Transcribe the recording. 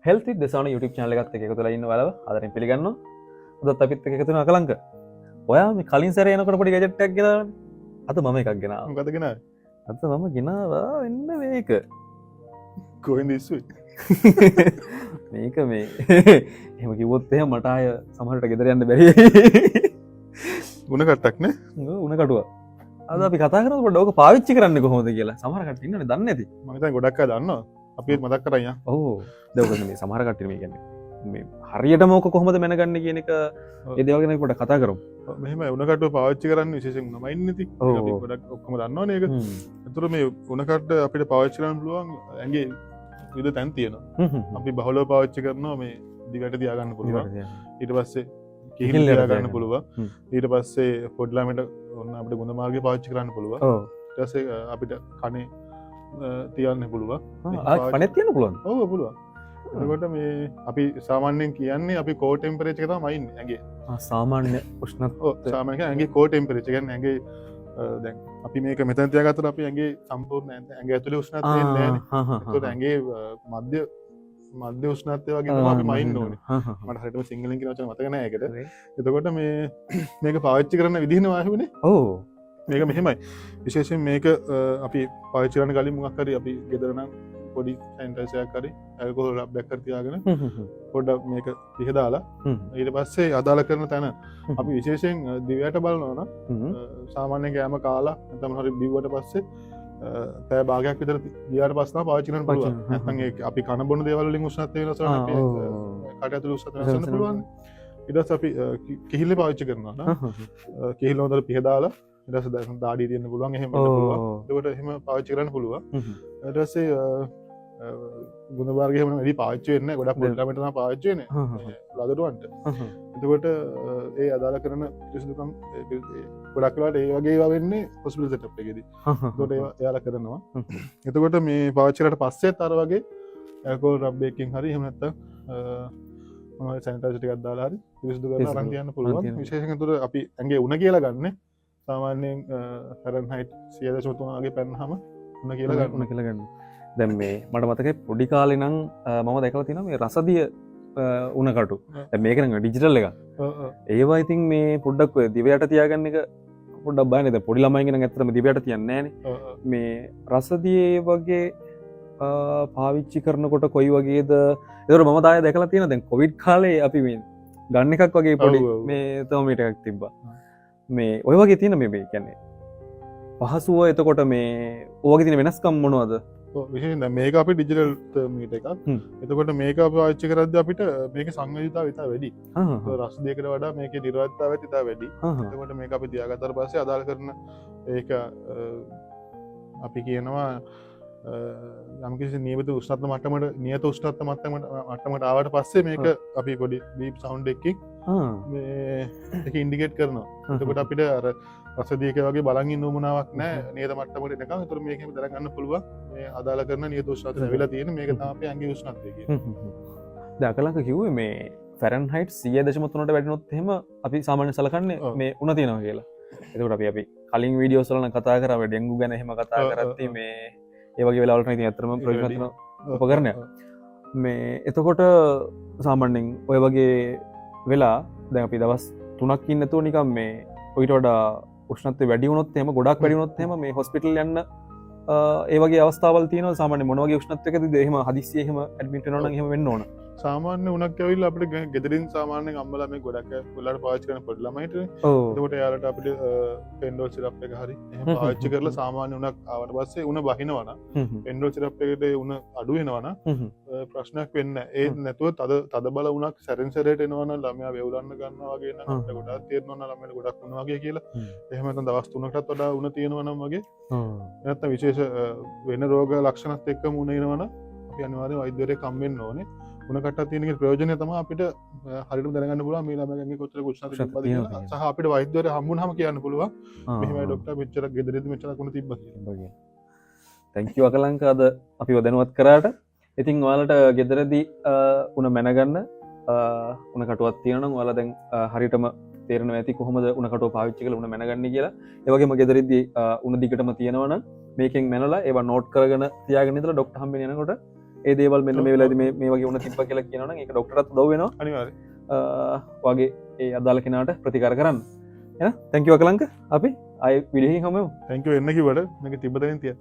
Health විත් දෙසාන YouTube channel එකත් එක්ක එකතු වෙලා ඉන්න ඔයාලව ආදරෙන් පිළිගන්නවා. අදත් අපිත් එක්ක එකතු වෙන අකලංක. ඔයා මේ කලින් සැරේ එනකොට පොඩි ගැජට් එකක් ගෙනාවනේ. අද මම එකක් ගෙනාවා. මොකද ගෙනාවේ? අද මම ගෙනාවා එන්න මේක. කොහෙන්ද ඉස්සුවේ? මේක මේ එහෙම කිව්වොත් එහෙම මට ආය සමහරට ගෙදර යන්න බැරි. උණ කට්ටක් නේ? උණ කටුව. අද අපි කතා කරනකොට පොඩ්ඩක් ඕක පාවිච්චි කරන්නේ කොහොමද කියලා. සමහර කට්ටිය ඉන්නනේ දන්නේ නැති. මම හිතන්නේ ගොඩක් අය දන්නවා. අපි මතක් කරා යන්. ඔව්. දැන් ඔක මේ සමහර කට්ටිය මේ කියන්නේ මේ හරියටම ඕක කොහොමද මැනගන්නේ කියන එක ඒ දේවල් ගැන පොඩ්ඩක් කතා කරමු. මෙහෙම උණ කට්ටුව පාවිච්චි කරන්නේ විශේෂයෙන් නම ඉන්නේ නැති. අපි ගොඩක් ඔක්කොම දන්නවනේ ඒක. ඒතර මේ උණ කට්ට අපිට පාවිච්චි කරන්න පුළුවන් ඇඟේ විවිධ තැන් තියෙනවා. අපි බහුලව පාවිච්චි කරනවා මේ දිගට තියාගන්න පුළුවන්. ඊට පස්සේ කිහිල්ල තියාගන්න පුළුවන්. ඊට පස්සේ පොඩි ළමයට ඔන්න අපිට ගුණ මාර්ගය පාවිච්චි කරන්න පුළුවන්. ඊට පස්සේ අපිට කනේ තියන්න පුළුවන්. කනේ තියන්න පුළුවන්. ඔව් පුළුවන්. එතකොට මේ අපි සාමාන්‍යයෙන් කියන්නේ අපි කෝ ටෙම්පරේචර් එක තමයි ඉන්නේ ඇඟේ. සාමාන්‍ය උෂ්ණත්වය. ඔව් සාමාන්‍යයෙන් ඇඟේ කෝ ටෙම්පරේචර් කියන්නේ ඇඟේ දැන් අපි මේක මෙතන තියාගත්තොත් අපි ඇඟේ සම්පූර්ණ ඇඟ ඇතුලේ උෂ්ණත්වය එන්නේ නැහැ. ඒතකොට ඇඟේ මධ්‍ය උෂ්ණත්වය වගේ තමයි අපි මයින්න ඕනේ. මට හරියටම සිංහලෙන් කියන වචන මතක නැහැ ඒකට. එතකොට මේක පාවිච්චි කරන විදිහනේ වාහුනේ. ඔව්. මේක මෙහෙමයි. විශේෂයෙන් මේක අපි පාවිච්චි කරන කලින් මොකක් හරි අපි ගෙදර නම් පොඩි සැනිටයිසර් එකක් හරි ඇල්කොහොල් රබ්බයක් හරි තියාගෙන පොඩ්ඩක් මේක පිහදාලා ඊට පස්සේ අදාළ කරන තැන අපි විශේෂයෙන් දිවයට බලනවා නම් සාමාන්‍ය කෑම කාලා නැත්නම් හරි බිව්වට පස්සේ පැය භාගයක් විතර ගියාට පස්සේ තමයි පාවිච්චි කරන්න පුළුවන්. නැත්නම් ඒක අපි කන බොන දේවල් වලින් උෂ්ණත්වය වෙනස් වෙනවා අපි කට ඇතුලේ උෂ්ණත්වය වෙනස් වෙන්න පුළුවන්. ඊට පස්සේ අපි කිහිල්ල පාවිච්චි කරනවා නම් කිහිල්ල හොඳට පිහදාලා ඊට පස්සේ දාඩිය තියන්න පුළුවන් එහෙම වෙන්න පුළුවන්. ඒකට එහෙම පාවිච්චි කරන්න පුළුවන්. ඊට පස්සේ ගුණ වර්ගය එහෙම වැඩි පාවිච්චි වෙන්නේ නැහැ. ගොඩක් පොඩි ළමයට තමයි පාවිච්චි වෙන්නේ. ලදරුවන්ට. එතකොට ඒ අදාළ කරන පිරිසිදුකම් ගොඩක් වෙලාවට ඒ වගේ ඒවා වෙන්නේ හොස්පිටල් සෙටප් එකේදී. එතකොට එයාලා කරනවා. එතකොට මේ පාවිච්චි කරලා පස්සෙත් අර වගේ ඇල්කොහොල් රබ් එකකින් හරි එහෙම නැත්නම් මොනවද සැනිටයිසර් ටිකක් දාලා හරි පිරිසිදු කරලා අරන් තියන්න පුළුවන්. විශේෂයෙන් එතකොට අපි ඇඟේ උණ කියලා ගන්න සාමාන්‍යයෙන් ෆැරන්හයිට් 100.3 වගේ පැනනහම උණ කියලා ගන්න. දැන් මේ මට මතකයි පොඩි කාලේ නම් මම දැකලා තියෙනවා මේ රසදිය උණ කටු. දැන් මේක නම් ඩිජිටල් එකක්. ඒවා ඉතින් මේ පොඩ්ඩක් ඔය දිවයට තියාගන්න එක පොඩ්ඩක් බයනේ. දැන් පොඩි ළමයින්ගේ නම් ඇත්තටම දිවයට තියන්නේ නැහනේ. මේ රසදියේ වගේ පාවිච්චි කරනකොට කොයි වගේද? ඒතර මම තාය දැකලා තියෙනවා දැන් කොවිඩ් කාලේ අපි මේ ගන්න එකක් වගේ පොඩි මේ තර්මෝමීටර් එකක් තිබ්බා. මේ ඔය වගේ තියෙන මේ කියන්නේ පහසුව. එතකොට මේ ඔය වගේ තියෙන වෙනස්කම් මොනවද? විශේෂයෙන් මේක අපි ඩිජිටල් තර්මෝමීටර් එකක්. එතකොට මේක අපි පාවිච්චි කරද්දී අපිට මේකේ සංවේදීතාවය ඉතා වැඩි. රස දෙයකට වඩා මේකේ නිරවද්‍යතාවයත් ඉතා වැඩි. එතකොට මේක අපි තියාගත්තාට පස්සේ අදාළ කරන ඒක අපි කියනවා යම්කිසි නියමිත උෂ්ණත්ව මට්ටමකට නියත උෂ්ණත්ව මට්ටමකට ආවට පස්සේ මේක අපි පොඩි බීප් සවුන්ඩ් එකකින් මේක ඉන්ඩිකේට් කරනවා. එතකොට අපිට අර රසදියක වගේ බලන් ඉන්න උවමනාවක් නැහැ නියත මට්ටමකට එනකම්. ඒතර මේකෙන් දැනගන්න පුළුවන් මේ අදාළ කරන නියත උෂ්ණත්වය ලැබිලා තියෙන මේක තමයි අපේ ඇඟේ උෂ්ණත්වය කියන්නේ. දැන් අකලංක කිව්වේ මේ ෆැරන්හයිට් 100.3ට වැඩිනොත් එහෙම අපි සාමාන්‍ය සලකන්නේ මේ උණ තියෙනවා කියලා. එතකොට අපි කලින් වීඩියෝස් වල කතා කරා ඩෙන්ගු ගැන එහෙම කතා කරද්දී මේ ඒ වගේ වෙලාවලට ඉතින් ඇත්තටම ප්‍රයෝජනවත් උපකරණයක්. මේ එතකොට සාමාන්‍යයෙන් ඔය වගේ වෙලා දැන් අපි දවස් 3ක් ඉන්න නැතුව නිකන් මේ ඔයිට වඩා උෂ්ණත්වය වැඩි වුණොත් එහෙම ගොඩක් වැඩි වුණොත් එහෙම මේ හොස්පිටල් යන්න ඒ වගේ අවස්ථාවල් තියෙනවා. සාමාන්‍ය මොන වගේ උෂ්ණත්වයකද එහෙම හදිස්සියෙ එහෙම ඇඩ්මිට් වෙනවා නම් එහෙම වෙන්න ඕන. සාමාන්‍ය උණක් ඇවිල්ලා අපිට ගෙදරින් සාමාන්‍යයෙන් අම්මලා මේ ගොඩක් වෙලාවට පාවිච්චි කරන පොඩි ළමයිටනේ. එතකොට එයාලට අපිට පෙන්ඩෝල් සිරප් එක හරි එහෙම පාවිච්චි කරලා සාමාන්‍ය උණක් ආවට පස්සේ උණ බහිනවා නම් පෙන්ඩෝල් සිරප් එකට උණ අඩු වෙනවා නම් ප්‍රශ්නයක් වෙන්නේ නැහැ. ඒ නැතුව තද බල උණක් සැරෙන් සැරේට එනවා නම් ළමයා වේවුලන්න ගන්නවා වගේ නම් අපිට ගොඩක් තේරෙනවා නම් ළමයට ගොඩක් උණ වගේ කියලා. එහෙම නැත්නම් දවස් 3කටත් වඩා උණ තියෙනවා නම් වගේ නැත්නම් විශේෂ වෙන රෝග ලක්ෂණත් එක්කම උණ එනවා නම් අපි අනිවාර්යෙන් වෛද්‍යවරයෙක් හම් වෙන්න ඕනේ. උණ කට්ටක් තියෙන එකේ ප්‍රයෝජනය තමයි අපිට හරියටම දැනගන්න පුළුවන් මේ ළමයාගේ කොච්චර උෂ්ණත්වය තිබ්බද කියලා. සහ අපිට වෛද්‍යවරයෙක් හම්බුනහම කියන්න පුළුවන් මෙහෙමයි ඩොක්ටර් මෙච්චර ගෙදරදී මෙච්චර උණ තිබ්බා කියලා. thank you අකලංක අද අපිව දැනුවත් කරාට. ඉතින් ඔයාලට ගෙදරදී උණ මැනගන්න උණ කටුවක් තියෙනවා නම් ඔයාලා දැන් හරියටම තේරෙනවා ඇති කොහොමද උණ කටුව පාවිච්චි කරලා උණ මැනගන්නේ කියලා. ඒ වගේම ගෙදරදී උණ දිගටම තියෙනවා නම් මේකෙන් මැනලා ඒවා නෝට් කරගෙන තියාගෙන ඉඳලා ඩොක්ටර් හම්බෙන්න යනකොට ඒ දේවල් මෙන්න මේ වෙලාවේදී මේ වගේ වුණ තිබ්බ කියලා කියනවනම් ඒක ડોක්ටර්ට උදව් වෙනවා අනිවාර්යයෙන්. වගේ ඒ අදාළ කෙනාට ප්‍රතිකාර කරන්න එහෙනම් thank you අකලංක අපි ආයෙ වීඩියෝ එකකින් හමුවෙමු thank you එන්න කිව්වට මේක තිබ්බ තැනින් තියන්න.